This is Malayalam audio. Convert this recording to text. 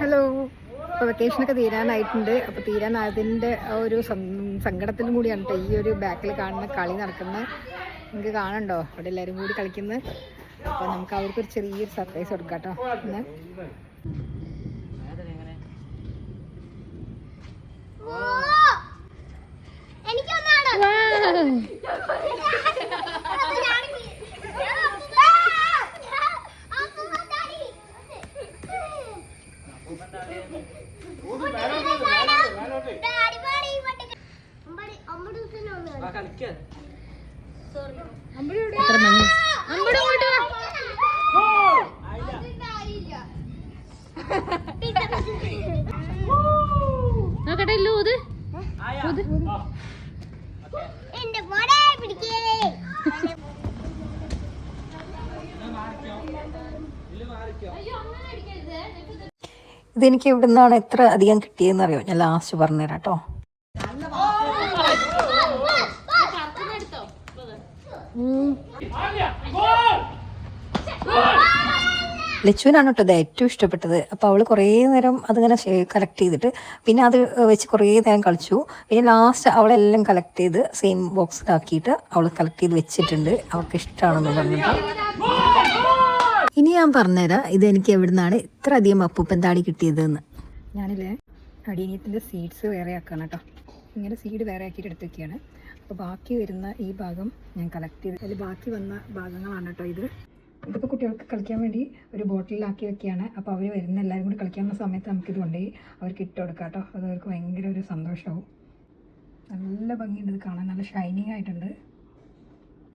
ഹലോ. അപ്പോൾ വെക്കേഷനൊക്കെ തീരാനായിട്ടുണ്ട്. അപ്പോൾ തീരാനായതിൻ്റെ ഒരു സങ്കടത്തിലും കൂടിയാണ് കേട്ടോ ഈ ഒരു ബാക്കിൽ കാണുന്ന കളി നടക്കുന്നത്. നിങ്ങൾക്ക് കാണണ്ടോ അവിടെ എല്ലാവരും കൂടി കളിക്കുന്നത്. അപ്പോൾ നമുക്ക് അവർക്കൊരു ചെറിയൊരു സർപ്രൈസ് കൊടുക്കാം കേട്ടോ ഇന്ന്. നോക്കട്ടെ ഊത് ഇതെനിക്ക് ഇവിടെ നിന്നാണ് എത്ര അധികം കിട്ടിയെന്ന് അറിയോ? ഞാൻ ലാസ്റ്റ് പറഞ്ഞുതരാം കേട്ടോ. ലച്ചുവിനാണ് കേട്ടോ ഇത് ഏറ്റവും ഇഷ്ടപ്പെട്ടത്. അപ്പോൾ അവൾ കുറേ നേരം അതിങ്ങനെ കളക്ട് ചെയ്തിട്ട് പിന്നെ അത് വെച്ച് കുറേ നേരം കളിച്ചു. പിന്നെ ലാസ്റ്റ് അവളെല്ലാം കളക്ട് ചെയ്ത് സെയിം ബോക്സിലാക്കിയിട്ട് അവൾ കളക്ട് ചെയ്ത് വെച്ചിട്ടുണ്ട്. അവൾക്ക് ഇഷ്ടമാണെന്ന് പറഞ്ഞിട്ട്. ഇനി ഞാൻ പറഞ്ഞുതരാം ഇതെനിക്ക് എവിടെ നിന്നാണ് ഇത്ര അധികം അപ്പൂപ്പൻ താടി കിട്ടിയതെന്ന്. ഞാനില്ലേ അടിയനിയത്തിൻ്റെ സീഡ്സ് വേറെ ആക്കുകയാണ് കേട്ടോ. ഇങ്ങനെ സീഡ് വേറെ ആക്കിയിട്ട് എടുത്ത് വയ്ക്കുകയാണ്. അപ്പോൾ ബാക്കി വരുന്ന ഈ ഭാഗം ഞാൻ കളക്ട് ചെയ്ത് അതിൽ ബാക്കി വന്ന ഭാഗങ്ങളാണ് കേട്ടോ ഇത്. ഇതിപ്പോൾ കുട്ടികൾക്ക് കളിക്കാൻ വേണ്ടി ഒരു ബോട്ടിലാക്കി വെക്കുകയാണ്. അപ്പോൾ അവർ വരുന്ന എല്ലാവരും കൂടി കളിക്കാനുള്ള സമയത്ത് നമുക്കിത് കൊണ്ടുപോയി അവർക്ക് ഇട്ട് കൊടുക്കാം കേട്ടോ. അത് അവർക്ക് ഭയങ്കര ഒരു സന്തോഷമാവും. നല്ല ഭംഗിയുണ്ട് ഇത് കാണാൻ, നല്ല ഷൈനിങ് ആയിട്ടുണ്ട്.